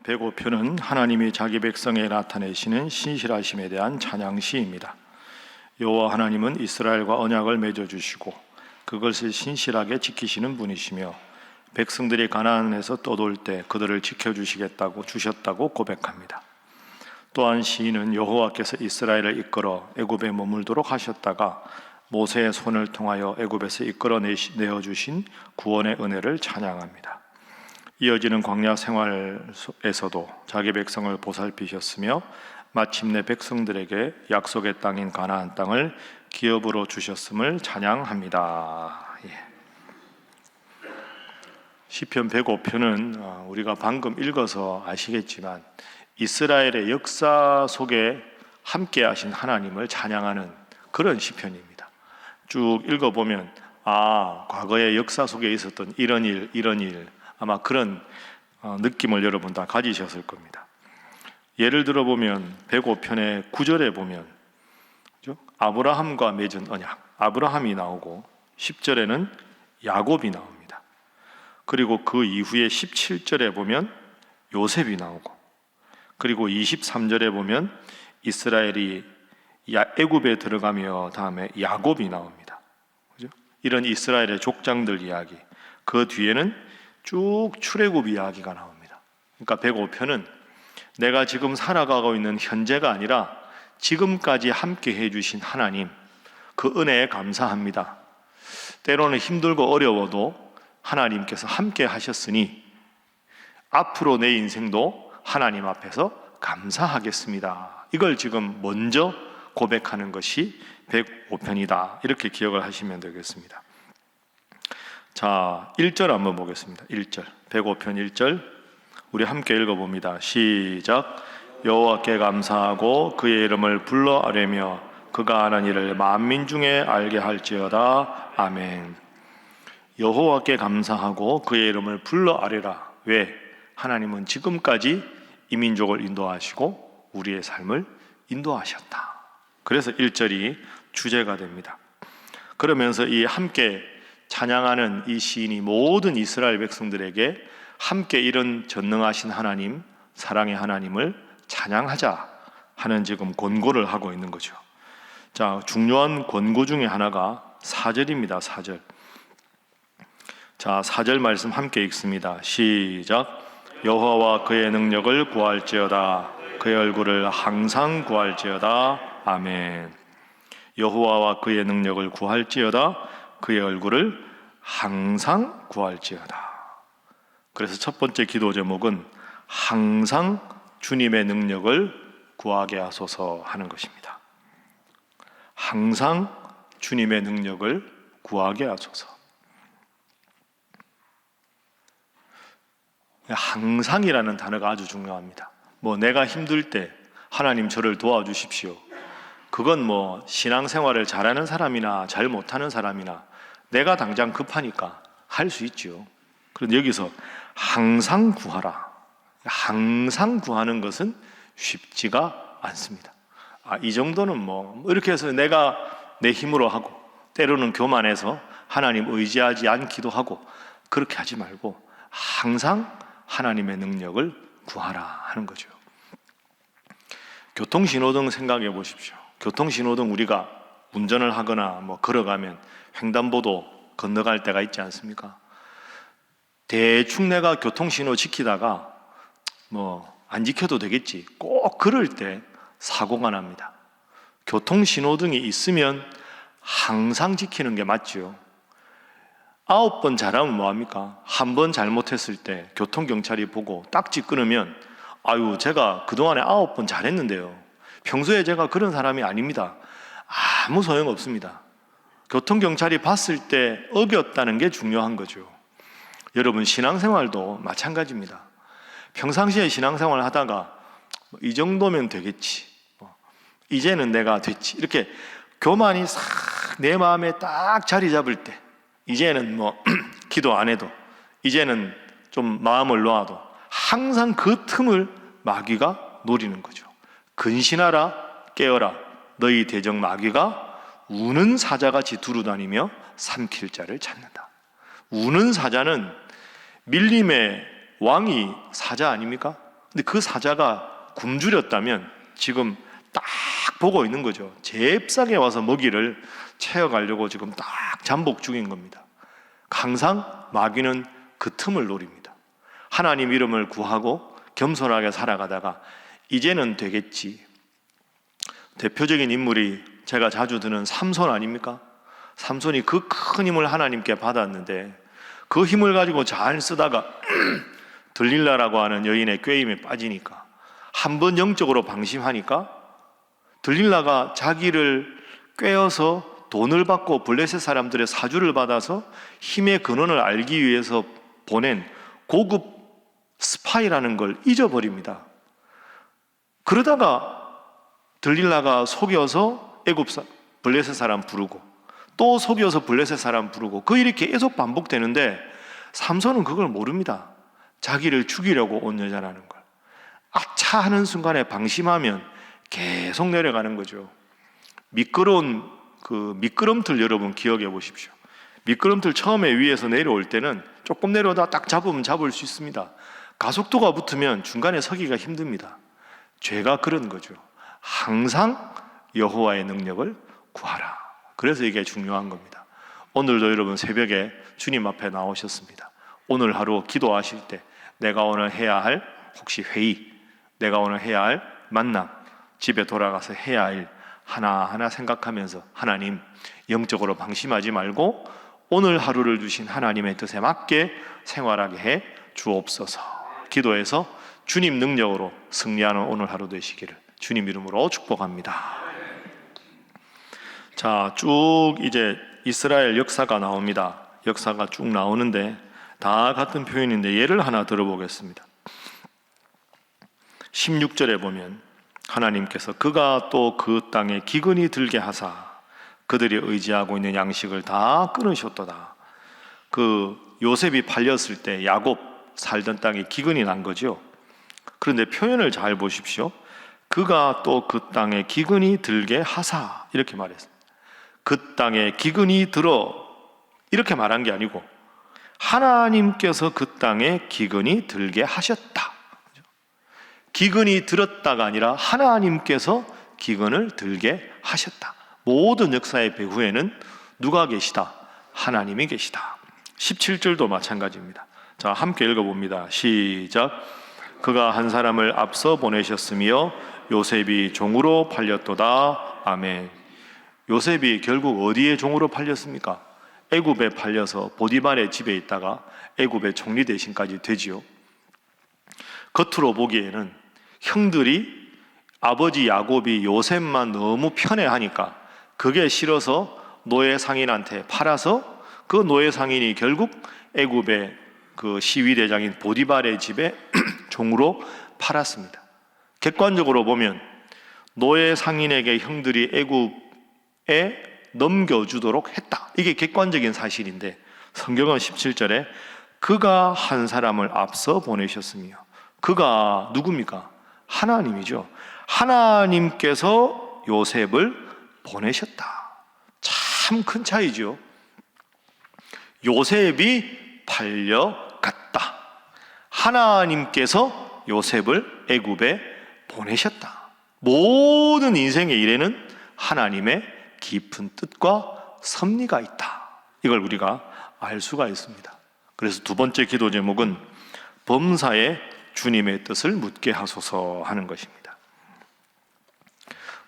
105편은 하나님이 자기 백성에 나타내시는 신실하심에 대한 찬양시입니다. 여호와 하나님은 이스라엘과 언약을 맺어주시고 그것을 신실하게 지키시는 분이시며 백성들이 가나안에서 떠돌 때 그들을 지켜주셨다고 고백합니다. 또한 시인은 여호와께서 이스라엘을 이끌어 애굽에 머물도록 하셨다가 모세의 손을 통하여 애굽에서 이끌어 내어주신 구원의 은혜를 찬양합니다. 이어지는 광야 생활에서도 자기 백성을 보살피셨으며 마침내 백성들에게 약속의 땅인 가나안 땅을 기업으로 주셨음을 찬양합니다. 시편 105편은 우리가 방금 읽어서 아시겠지만 이스라엘의 역사 속에 함께 하신 하나님을 찬양하는 그런 시편입니다. 쭉 읽어보면 과거의 역사 속에 있었던 이런 일 아마 그런 느낌을 여러분 다 가지셨을 겁니다. 예를 들어 보면 105편의 9절에 보면 아브라함과 맺은 언약, 아브라함이 나오고 10절에는 야곱이 나옵니다. 그리고 그 이후에 17절에 보면 요셉이 나오고, 그리고 23절에 보면 이스라엘이 애굽에 들어가며 다음에 야곱이 나옵니다. 그죠? 이런 이스라엘의 족장들 이야기, 그 뒤에는 쭉 출애굽 이야기가 나옵니다. 그러니까 105편은 내가 지금 살아가고 있는 현재가 아니라 지금까지 함께 해주신 하나님, 그 은혜에 감사합니다. 때로는 힘들고 어려워도 하나님께서 함께 하셨으니 앞으로 내 인생도 하나님 앞에서 감사하겠습니다. 이걸 지금 먼저 고백하는 것이 105편이다. 이렇게 기억을 하시면 되겠습니다. 자, 1절 한번 보겠습니다. 1절, 105편 1절 우리 함께 읽어봅니다. 시작. 여호와께 감사하고 그의 이름을 불러 아뢰며 그가 하는 일을 만민 중에 알게 할지어다. 아멘. 여호와께 감사하고 그의 이름을 불러 아뢰라. 왜? 하나님은 지금까지 이 민족을 인도하시고 우리의 삶을 인도하셨다. 그래서 1절이 주제가 됩니다. 그러면서 이 함께 찬양하는 이 시인이 모든 이스라엘 백성들에게 함께 이런 전능하신 하나님, 사랑의 하나님을 찬양하자 하는 지금 권고를 하고 있는 거죠. 자, 중요한 권고 중에 하나가 4절입니다. 4절. 자, 4절 말씀 함께 읽습니다. 시작. 여호와와 그의 능력을 구할지어다. 그의 얼굴을 항상 구할지어다. 아멘. 여호와와 그의 능력을 구할지어다. 그의 얼굴을 항상 구할지어다. 그래서 첫 번째 기도 제목은 항상 주님의 능력을 구하게 하소서 하는 것입니다. 항상 주님의 능력을 구하게 하소서. 항상이라는 단어가 아주 중요합니다. 내가 힘들 때 하나님 저를 도와주십시오. 그건 신앙생활을 잘하는 사람이나 잘 못하는 사람이나 내가 당장 급하니까 할 수 있죠. 그런데 여기서 항상 구하라. 항상 구하는 것은 쉽지가 않습니다. 이 정도는 이렇게 해서 내가 내 힘으로 하고 때로는 교만해서 하나님 의지하지 않기도 하고 그렇게 하지 말고 항상 하나님의 능력을 구하라 하는 거죠. 교통신호등 생각해 보십시오. 교통신호등 우리가 운전을 하거나 걸어가면 횡단보도 건너갈 때가 있지 않습니까? 대충 내가 교통신호 지키다가 안 지켜도 되겠지 꼭 그럴 때 사고가 납니다. 교통신호등이 있으면 항상 지키는 게 맞죠. 9번 잘하면 뭐합니까? 한 번 잘못했을 때 교통경찰이 보고 딱지 끊으면 제가 그동안에 9번 잘했는데요. 평소에 제가 그런 사람이 아닙니다. 아무 소용없습니다. 교통경찰이 봤을 때 어겼다는 게 중요한 거죠. 여러분, 신앙생활도 마찬가지입니다. 평상시에 신앙생활 하다가 이 정도면 되겠지, 이제는 내가 됐지, 이렇게 교만이 싹 내 마음에 딱 자리 잡을 때 이제는 기도 안 해도, 이제는 좀 마음을 놓아도 항상 그 틈을 마귀가 노리는 거죠. 근신하라, 깨어라. 너희 대적 마귀가 우는 사자같이 두루다니며 삼킬 자를 찾는다. 우는 사자는 밀림의 왕이 사자 아닙니까? 근데 그 사자가 굶주렸다면 지금 딱 보고 있는 거죠. 잽싸게 와서 먹이를 채워가려고 지금 딱 잠복 중인 겁니다. 항상 마귀는 그 틈을 노립니다. 하나님 이름을 구하고 겸손하게 살아가다가 이제는 되겠지. 대표적인 인물이 제가 자주 드는 삼손 아닙니까? 삼손이 그 큰 힘을 하나님께 받았는데 그 힘을 가지고 잘 쓰다가 들릴라라고 하는 여인의 꾀임에 빠지니까 한번 영적으로 방심하니까 들릴라가 자기를 꾀어서 돈을 받고 블레셋 사람들의 사주를 받아서 힘의 근원을 알기 위해서 보낸 고급 스파이라는 걸 잊어버립니다. 그러다가 들릴라가 속여서 블레셋 사람 부르고 또 속여서 블레셋 사람 부르고 그 일이 계속 반복되는데 삼손은 그걸 모릅니다. 자기를 죽이려고 온 여자라는 걸. 아차 하는 순간에 방심하면 계속 내려가는 거죠. 미끄러운 그 미끄럼틀 여러분 기억해 보십시오. 미끄럼틀 처음에 위에서 내려올 때는 조금 내려오다 딱 잡으면 잡을 수 있습니다. 가속도가 붙으면 중간에 서기가 힘듭니다. 죄가 그런 거죠. 항상 여호와의 능력을 구하라. 그래서 이게 중요한 겁니다. 오늘도 여러분 새벽에 주님 앞에 나오셨습니다. 오늘 하루 기도하실 때 내가 오늘 해야 할 혹시 회의, 내가 오늘 해야 할 만남, 집에 돌아가서 해야 할 일 하나하나 생각하면서 하나님 영적으로 방심하지 말고 오늘 하루를 주신 하나님의 뜻에 맞게 생활하게 해 주옵소서. 기도해서 주님 능력으로 승리하는 오늘 하루 되시기를 주님 이름으로 축복합니다. 자, 쭉 이제 이스라엘 역사가 나옵니다. 역사가 쭉 나오는데 다 같은 표현인데 예를 하나 들어보겠습니다. 16절에 보면 하나님께서 그가 또 그 땅에 기근이 들게 하사 그들이 의지하고 있는 양식을 다 끊으셨도다. 그 요셉이 팔렸을 때 야곱 살던 땅에 기근이 난 거죠. 그런데 표현을 잘 보십시오. 그가 또 그 땅에 기근이 들게 하사 이렇게 말했습니다. 그 땅에 기근이 들어 이렇게 말한 게 아니고 하나님께서 그 땅에 기근이 들게 하셨다. 기근이 들었다가 아니라 하나님께서 기근을 들게 하셨다. 모든 역사의 배후에는 누가 계시다? 하나님이 계시다. 17절도 마찬가지입니다. 자, 함께 읽어봅니다. 시작. 그가 한 사람을 앞서 보내셨으며 요셉이 종으로 팔렸도다. 아멘. 요셉이 결국 어디에 종으로 팔렸습니까? 애굽에 팔려서 보디발의 집에 있다가 애굽의 총리 대신까지 되지요. 겉으로 보기에는 형들이 아버지 야곱이 요셉만 너무 편애하니까 그게 싫어서 노예 상인한테 팔아서 그 노예 상인이 결국 애굽의 그 시위대장인 보디발의 집에 종으로 팔았습니다. 객관적으로 보면 노예 상인에게 형들이 애굽에 넘겨주도록 했다. 이게 객관적인 사실인데 성경은 17절에 그가 한 사람을 앞서 보내셨으며 그가 누굽니까? 하나님이죠. 하나님께서 요셉을 보내셨다. 참 큰 차이죠. 요셉이 팔려갔다. 하나님께서 요셉을 애굽에 보내셨다. 모든 인생의 일에는 하나님의 깊은 뜻과 섭리가 있다. 이걸 우리가 알 수가 있습니다. 그래서 두 번째 기도 제목은 범사에 주님의 뜻을 묻게 하소서 하는 것입니다.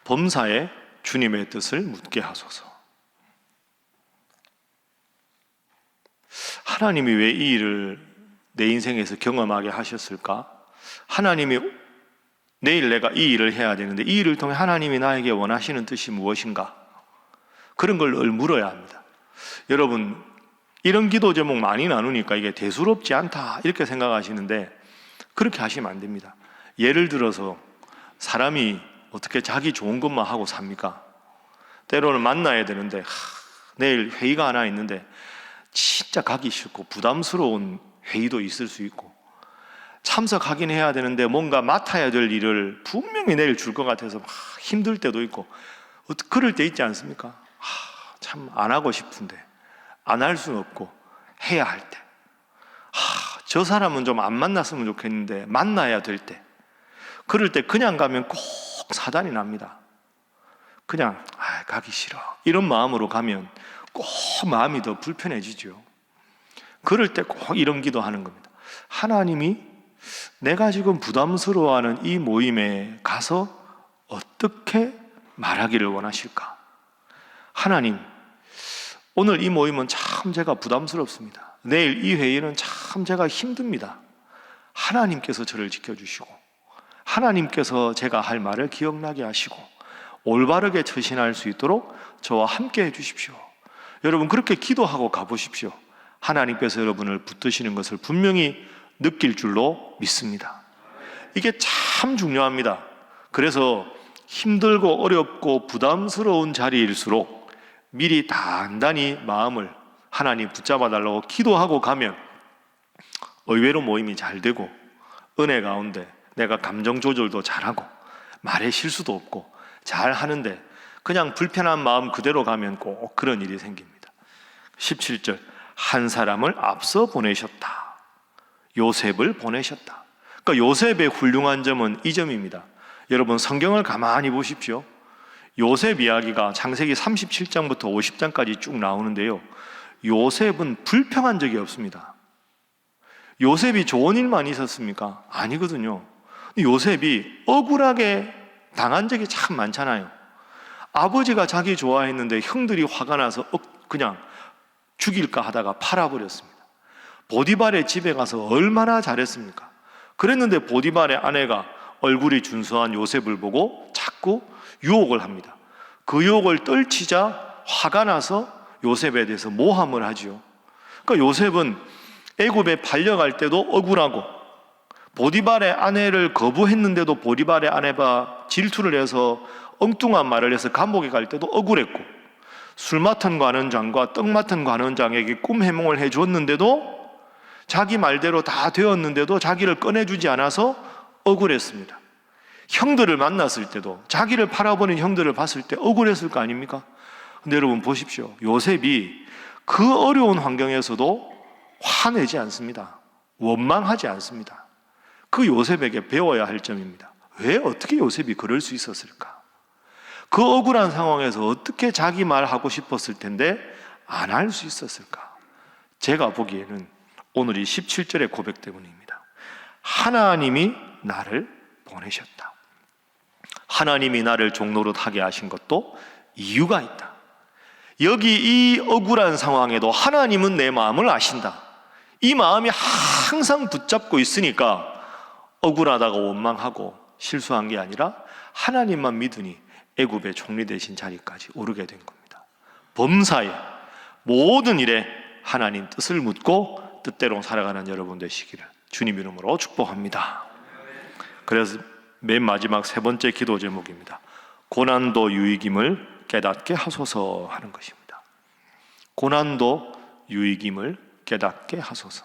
범사에 주님의 뜻을 묻게 하소서. 하나님이 왜 이 일을 내 인생에서 경험하게 하셨을까? 하나님이 내일 내가 이 일을 해야 되는데 이 일을 통해 하나님이 나에게 원하시는 뜻이 무엇인가? 그런 걸 늘 물어야 합니다. 여러분, 이런 기도 제목 많이 나누니까 이게 대수롭지 않다 이렇게 생각하시는데 그렇게 하시면 안 됩니다. 예를 들어서 사람이 어떻게 자기 좋은 것만 하고 삽니까? 때로는 만나야 되는데 내일 회의가 하나 있는데 진짜 가기 싫고 부담스러운 회의도 있을 수 있고 참석하긴 해야 되는데 뭔가 맡아야 될 일을 분명히 내일 줄 것 같아서 막 힘들 때도 있고 그럴 때 있지 않습니까? 참 안 하고 싶은데 안 할 수는 없고 해야 할 때 저 사람은 좀 안 만났으면 좋겠는데 만나야 될 때 그럴 때 그냥 가면 꼭 사단이 납니다. 그냥 가기 싫어 이런 마음으로 가면 꼭 마음이 더 불편해지죠. 그럴 때 꼭 이런 기도하는 겁니다. 하나님이 내가 지금 부담스러워하는 이 모임에 가서 어떻게 말하기를 원하실까? 하나님, 오늘 이 모임은 참 제가 부담스럽습니다. 내일 이 회의는 참 제가 힘듭니다. 하나님께서 저를 지켜주시고 하나님께서 제가 할 말을 기억나게 하시고 올바르게 처신할 수 있도록 저와 함께 해주십시오. 여러분 그렇게 기도하고 가보십시오. 하나님께서 여러분을 붙드시는 것을 분명히 느낄 줄로 믿습니다. 이게 참 중요합니다. 그래서 힘들고 어렵고 부담스러운 자리일수록 미리 단단히 마음을 하나님 붙잡아 달라고 기도하고 가면 의외로 모임이 잘 되고 은혜 가운데 내가 감정 조절도 잘하고 말에 실수도 없고 잘 하는데 그냥 불편한 마음 그대로 가면 꼭 그런 일이 생깁니다. 17절 한 사람을 앞서 보내셨다. 요셉을 보내셨다. 그러니까 요셉의 훌륭한 점은 이 점입니다. 여러분 성경을 가만히 보십시오. 요셉 이야기가 창세기 37장부터 50장까지 쭉 나오는데요, 요셉은 불평한 적이 없습니다. 요셉이 좋은 일만 있었습니까? 아니거든요. 요셉이 억울하게 당한 적이 참 많잖아요. 아버지가 자기 좋아했는데 형들이 화가 나서 그냥 죽일까 하다가 팔아버렸습니다. 보디발의 집에 가서 얼마나 잘했습니까? 그랬는데 보디발의 아내가 얼굴이 준수한 요셉을 보고 자꾸 유혹을 합니다. 그 유혹을 떨치자 화가 나서 요셉에 대해서 모함을 하지요. 그러니까 요셉은 애굽에 팔려갈 때도 억울하고 보디발의 아내를 거부했는데도 보디발의 아내가 질투를 해서 엉뚱한 말을 해서 감옥에 갈 때도 억울했고, 술 맡은 관원장과 떡 맡은 관원장에게 꿈 해몽을 해줬는데도 자기 말대로 다 되었는데도 자기를 꺼내주지 않아서 억울했습니다. 형들을 만났을 때도 자기를 팔아버린 형들을 봤을 때 억울했을 거 아닙니까? 근데 여러분 보십시오. 요셉이 그 어려운 환경에서도 화내지 않습니다. 원망하지 않습니다. 그 요셉에게 배워야 할 점입니다. 왜 어떻게 요셉이 그럴 수 있었을까? 그 억울한 상황에서 어떻게 자기 말하고 싶었을 텐데 안 할 수 있었을까? 제가 보기에는 오늘 이 17절의 고백 때문입니다. 하나님이 나를 보내셨다. 하나님이 나를 종노릇 하게 하신 것도 이유가 있다. 여기 이 억울한 상황에도 하나님은 내 마음을 아신다. 이 마음이 항상 붙잡고 있으니까 억울하다고 원망하고 실수한 게 아니라 하나님만 믿으니 애굽의 총리 되신 자리까지 오르게 된 겁니다. 범사에 모든 일에 하나님 뜻을 묻고 뜻대로 살아가는 여러분 되시기를 주님 이름으로 축복합니다. 그래서 맨 마지막 세 번째 기도 제목입니다. 고난도 유익임을 깨닫게 하소서 하는 것입니다. 고난도 유익임을 깨닫게 하소서.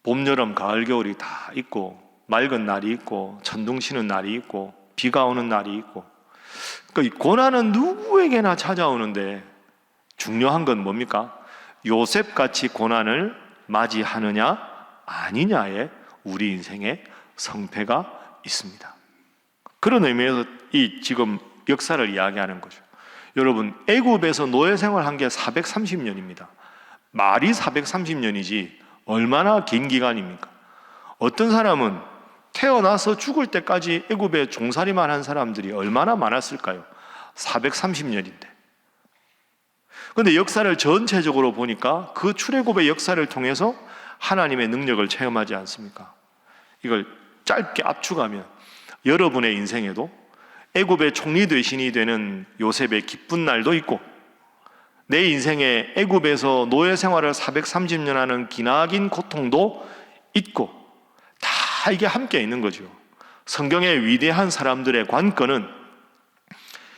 봄, 여름, 가을, 겨울이 다 있고 맑은 날이 있고 천둥 치는 날이 있고 비가 오는 날이 있고, 그러니까 이 고난은 누구에게나 찾아오는데 중요한 건 뭡니까? 요셉같이 고난을 맞이하느냐 아니냐에 우리 인생의 성패가 있습니다. 그런 의미에서 이 지금 역사를 이야기하는 거죠. 여러분 애굽에서 노예 생활한 게 430년입니다. 말이 430년이지 얼마나 긴 기간입니까? 어떤 사람은 태어나서 죽을 때까지 애굽에 종살이만 한 사람들이 얼마나 많았을까요? 430년인데. 그런데 역사를 전체적으로 보니까 그 출애굽의 역사를 통해서 하나님의 능력을 체험하지 않습니까? 이걸 짧게 압축하면 여러분의 인생에도 애굽의 총리 대신이 되는 요셉의 기쁜 날도 있고, 내 인생에 애굽에서 노예 생활을 430년 하는 기나긴 고통도 있고, 다 이게 함께 있는 거죠. 성경의 위대한 사람들의 관건은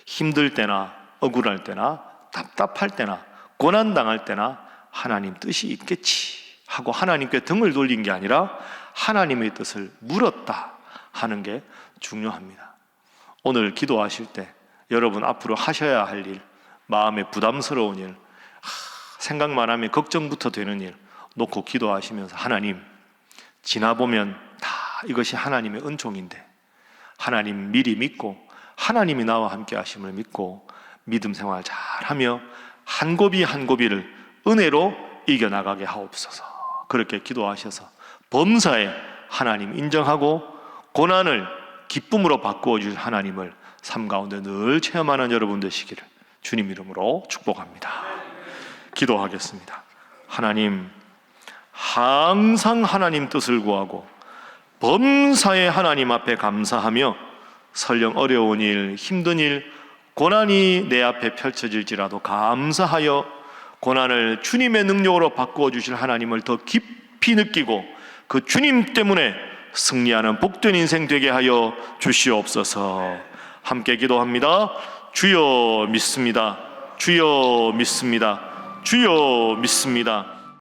힘들 때나 억울할 때나 답답할 때나 고난당할 때나 하나님 뜻이 있겠지 하고 하나님께 등을 돌린 게 아니라 하나님의 뜻을 물었다 하는 게 중요합니다. 오늘 기도하실 때 여러분 앞으로 하셔야 할 일, 마음에 부담스러운 일, 생각만 하면 걱정부터 되는 일 놓고 기도하시면서 하나님, 지나보면 다 이것이 하나님의 은총인데, 하나님 미리 믿고 하나님이 나와 함께 하심을 믿고 믿음 생활 잘하며 한 고비 한 고비를 은혜로 이겨나가게 하옵소서. 그렇게 기도하셔서 범사에 하나님 인정하고 고난을 기쁨으로 바꾸어 주실 하나님을 삶 가운데 늘 체험하는 여러분 되시기를 주님 이름으로 축복합니다. 기도하겠습니다. 하나님, 항상 하나님 뜻을 구하고 범사에 하나님 앞에 감사하며 설령 어려운 일, 힘든 일, 고난이 내 앞에 펼쳐질지라도 감사하여 고난을 주님의 능력으로 바꾸어 주실 하나님을 더 깊이 느끼고 그 주님 때문에 승리하는 복된 인생 되게 하여 주시옵소서. 함께 기도합니다. 주여 믿습니다. 주여 믿습니다. 주여 믿습니다.